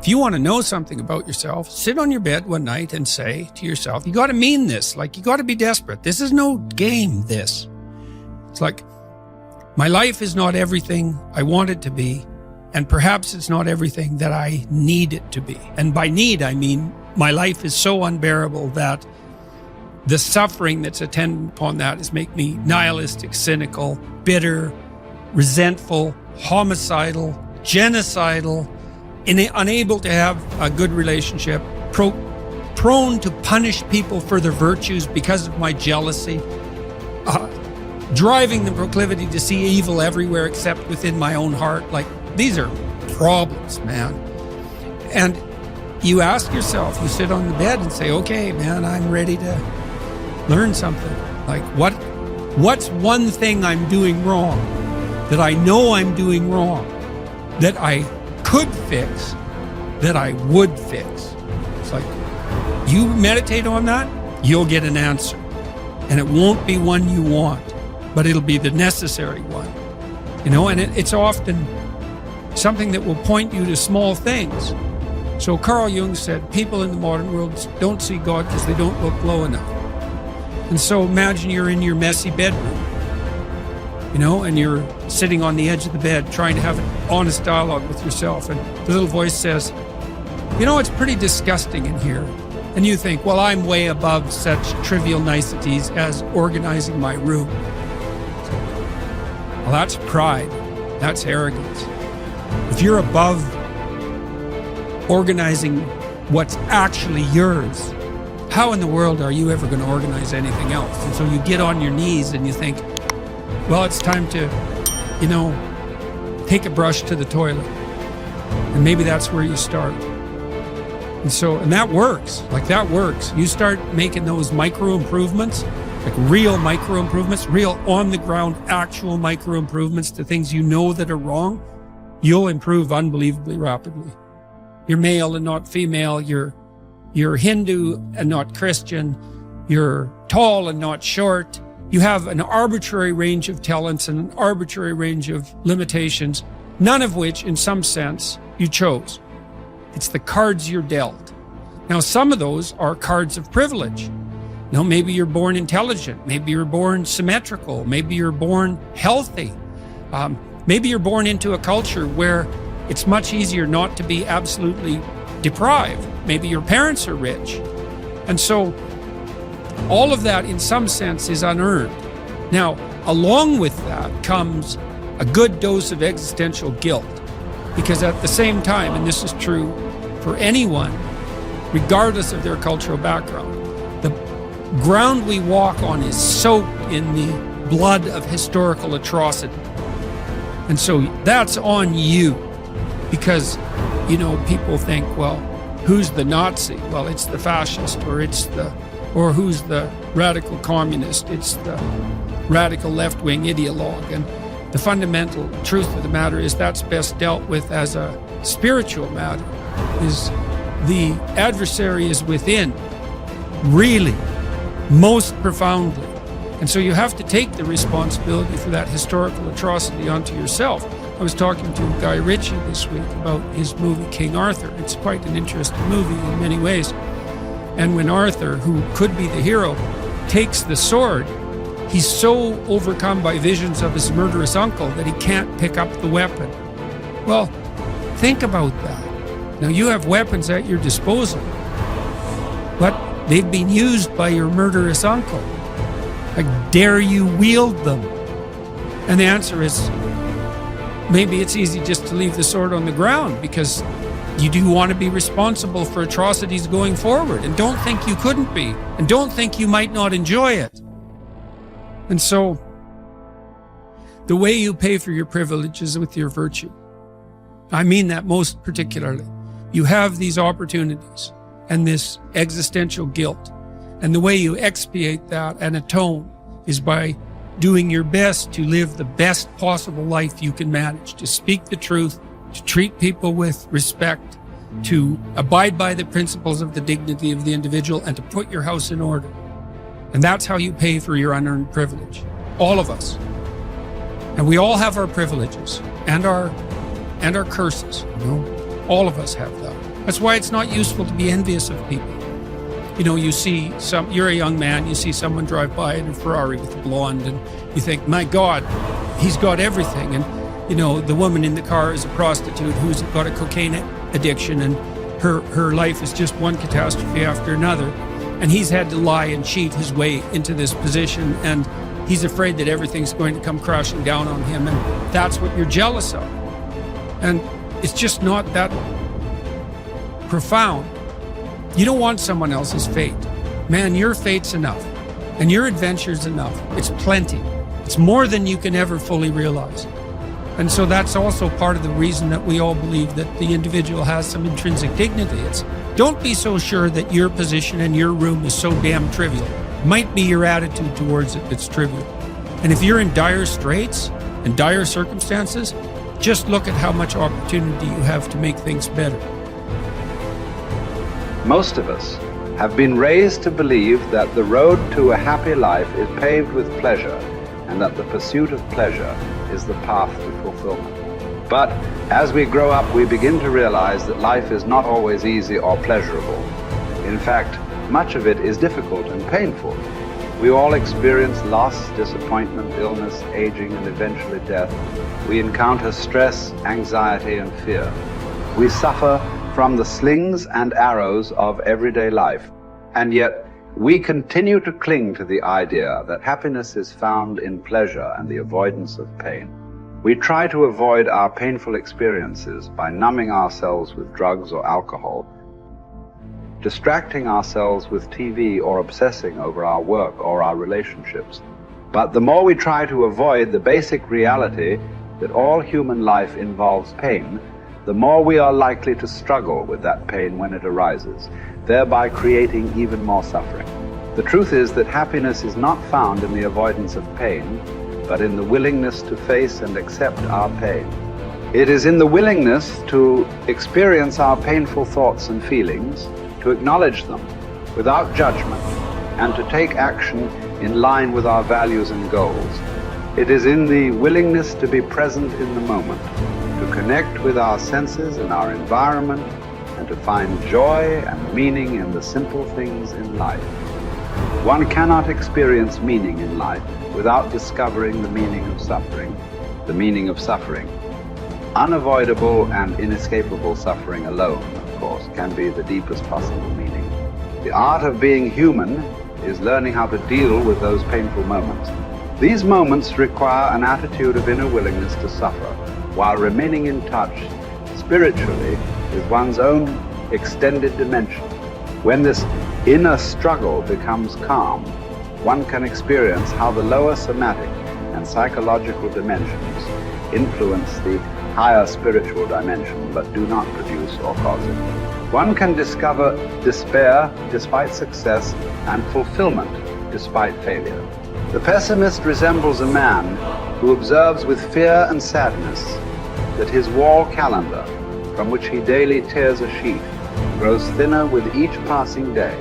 If you want to know something about yourself, sit on your bed one night and say to yourself, you got to mean this. Like, you got to be desperate. This is no game, this. It's like, my life is not everything I want it to be, and perhaps it's not everything that I need it to be. And by need, I mean my life is so unbearable that the suffering that's attendant upon that is make me nihilistic, cynical, bitter, resentful, homicidal, genocidal, unable to have a good relationship, prone to punish people for their virtues because of my jealousy, driving the proclivity to see evil everywhere except within my own heart. Like, these are problems, man. And you ask yourself, you sit on the bed and say, okay, man, I'm ready to learn something. Like, what's one thing I'm doing wrong that I know I'm doing wrong that I could fix, that I would fix? It's like, you meditate on that, you'll get an answer. And it won't be one you want, but it'll be the necessary one. You know, and it's often something that will point you to small things. So Carl Jung said, people in the modern world don't see God because they don't look low enough. And so imagine you're in your messy bedroom, you know, and you're sitting on the edge of the bed trying to have an honest dialogue with yourself. And the little voice says, you know, it's pretty disgusting in here. And you think, well, I'm way above such trivial niceties as organizing my room. Well, that's pride. That's arrogance. If you're above organizing what's actually yours, how in the world are you ever going to organize anything else? And so you get on your knees and you think, well, it's time to, you know, take a brush to the toilet. And maybe that's where you start. And that works. Like, that works. You start making those micro improvements, like real micro improvements, real on the ground, actual micro improvements to things you know that are wrong, you'll improve unbelievably rapidly. You're male and not female. You're Hindu and not Christian. You're tall and not short. You have an arbitrary range of talents and an arbitrary range of limitations, none of which, in some sense, you chose. It's the cards you're dealt. Now, some of those are cards of privilege. Now, maybe you're born intelligent. Maybe you're born symmetrical. Maybe you're born healthy. Maybe you're born into a culture where it's much easier not to be absolutely deprived. Maybe your parents are rich. And so all of that, in some sense, is unearned. Now, along with that comes a good dose of existential guilt. Because at the same time, and this is true for anyone, regardless of their cultural background, the ground we walk on is soaked in the blood of historical atrocity. And so that's on you. Because, you know, people think, well, who's the Nazi? Well, it's the fascist, or who's the radical communist? It's the radical left-wing ideologue. And the fundamental truth of the matter is that's best dealt with as a spiritual matter. Is the adversary is within, really, most profoundly. And so you have to take the responsibility for that historical atrocity onto yourself. I was talking to Guy Ritchie this week about his movie King Arthur. It's quite an interesting movie in many ways. And when Arthur, who could be the hero, takes the sword, he's so overcome by visions of his murderous uncle that he can't pick up the weapon. Well, think about that. Now, you have weapons at your disposal, but they've been used by your murderous uncle. Like, dare you wield them? And the answer is, maybe it's easy just to leave the sword on the ground because you do want to be responsible for atrocities going forward, and don't think you couldn't be, and don't think you might not enjoy it. And so, the way you pay for your privilege is with your virtue. I mean that most particularly. You have these opportunities and this existential guilt. And the way you expiate that and atone is by doing your best to live the best possible life you can manage, to speak the truth, to treat people with respect, to abide by the principles of the dignity of the individual, and to put your house in order. And that's how you pay for your unearned privilege. All of us. And we all have our privileges and our curses, you know. All of us have that. That's why it's not useful to be envious of people. You know, you're a young man, you see someone drive by in a Ferrari with a blonde, and you think, my God, he's got everything. And, you know, the woman in the car is a prostitute who's got a cocaine addiction, and her life is just one catastrophe after another. And he's had to lie and cheat his way into this position, and he's afraid that everything's going to come crashing down on him, and that's what you're jealous of. And it's just not that profound. You don't want someone else's fate. Man, your fate's enough, and your adventure's enough. It's plenty. It's more than you can ever fully realize. And so that's also part of the reason that we all believe that the individual has some intrinsic dignity. It's don't be so sure that your position in your room is so damn trivial. Might be your attitude towards it that's trivial. And if you're in dire straits and dire circumstances, just look at how much opportunity you have to make things better. Most of us have been raised to believe that the road to a happy life is paved with pleasure, and that the pursuit of pleasure is the path to fulfillment. But as we grow up, we begin to realize that life is not always easy or pleasurable. In fact, much of it is difficult and painful. We all experience loss, disappointment, illness, aging, and eventually death. We encounter stress, anxiety, and fear. We suffer from the slings and arrows of everyday life, and yet we continue to cling to the idea that happiness is found in pleasure and the avoidance of pain. We try to avoid our painful experiences by numbing ourselves with drugs or alcohol, distracting ourselves with TV, or obsessing over our work or our relationships. But the more we try to avoid the basic reality that all human life involves pain, the more we are likely to struggle with that pain when it arises, thereby creating even more suffering. The truth is that happiness is not found in the avoidance of pain, but in the willingness to face and accept our pain. It is in the willingness to experience our painful thoughts and feelings, to acknowledge them without judgment, and to take action in line with our values and goals. It is in the willingness to be present in the moment, to connect with our senses and our environment, and to find joy and meaning in the simple things in life. One cannot experience meaning in life without discovering the meaning of suffering. The meaning of suffering. Unavoidable and inescapable suffering alone, of course, can be the deepest possible meaning. The art of being human is learning how to deal with those painful moments. These moments require an attitude of inner willingness to suffer, while remaining in touch spiritually with one's own extended dimension. When this inner struggle becomes calm, one can experience how the lower somatic and psychological dimensions influence the higher spiritual dimension, but do not produce or cause it. One can discover despair despite success and fulfillment despite failure. The pessimist resembles a man who observes with fear and sadness that his wall calendar, from which he daily tears a sheet, grows thinner with each passing day.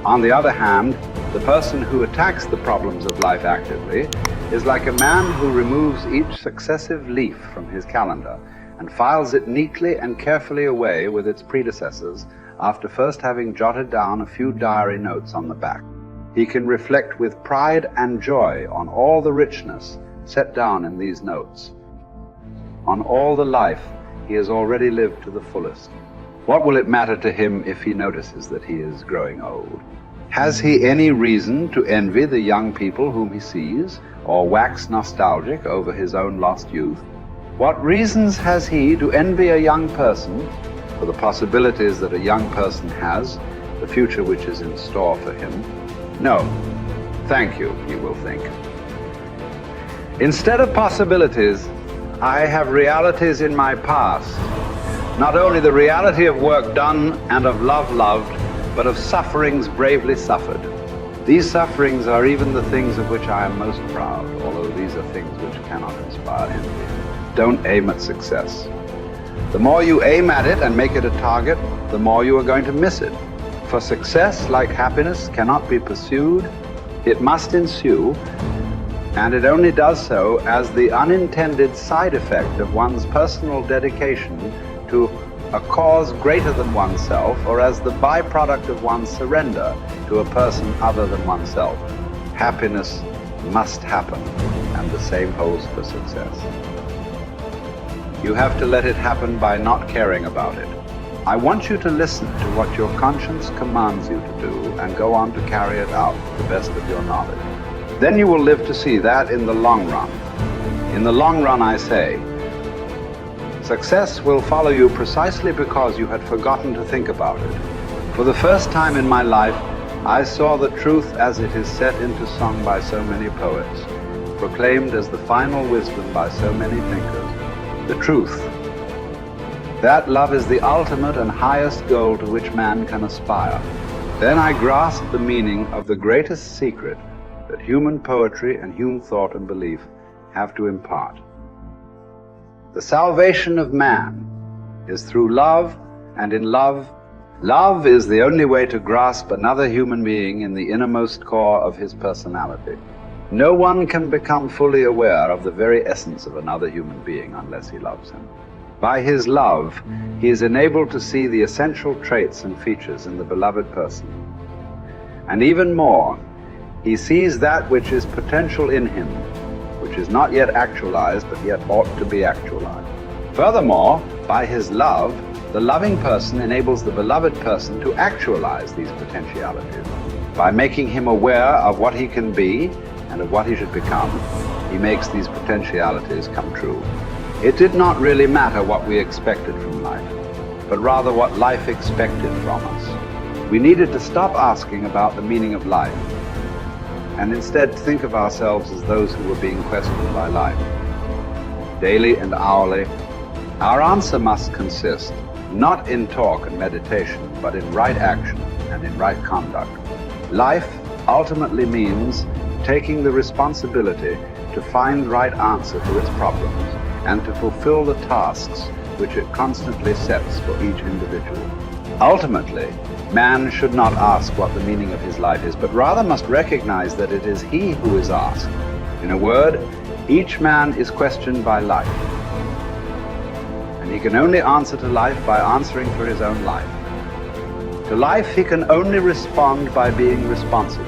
On the other hand, the person who attacks the problems of life actively is like a man who removes each successive leaf from his calendar and files it neatly and carefully away with its predecessors after first having jotted down a few diary notes on the back. He can reflect with pride and joy on all the richness set down in these notes, on all the life he has already lived to the fullest. What will it matter to him if he notices that he is growing old? Has he any reason to envy the young people whom he sees, or wax nostalgic over his own lost youth? What reasons has he to envy a young person for the possibilities that a young person has, the future which is in store for him? No. Thank you, he will think. Instead of possibilities, I have realities in my past. Not only the reality of work done and of love loved, but of sufferings bravely suffered. These sufferings are even the things of which I am most proud, although these are things which cannot inspire envy. Don't aim at success. The more you aim at it and make it a target, the more you are going to miss it. For success, like happiness, cannot be pursued. It must ensue, and it only does so as the unintended side effect of one's personal dedication to a cause greater than oneself, or as the byproduct of one's surrender to a person other than oneself. Happiness must happen, and the same holds for success. You have to let it happen by not caring about it. I want you to listen to what your conscience commands you to do and go on to carry it out to the best of your knowledge. Then you will live to see that in the long run. In the long run, I say, success will follow you precisely because you had forgotten to think about it. For the first time in my life, I saw the truth as it is set into song by so many poets, proclaimed as the final wisdom by so many thinkers. The truth. That love is the ultimate and highest goal to which man can aspire. Then I grasped the meaning of the greatest secret that human poetry and human thought and belief have to impart. The salvation of man is through love, and in love, love is the only way to grasp another human being in the innermost core of his personality. No one can become fully aware of the very essence of another human being unless he loves him. By his love, he is enabled to see the essential traits and features in the beloved person. And even more, he sees that which is potential in him, which is not yet actualized, but yet ought to be actualized. Furthermore, by his love, the loving person enables the beloved person to actualize these potentialities. By making him aware of what he can be and of what he should become, he makes these potentialities come true. It did not really matter what we expected from life, but rather what life expected from us. We needed to stop asking about the meaning of life, and instead think of ourselves as those who were being questioned by life. Daily and hourly, our answer must consist not in talk and meditation, but in right action and in right conduct. Life ultimately means taking the responsibility to find right answer to its problems and to fulfill the tasks which it constantly sets for each individual. Ultimately, man should not ask what the meaning of his life is, but rather must recognize that it is he who is asked. In a word, each man is questioned by life, and he can only answer to life by answering for his own life. To life he can only respond by being responsible.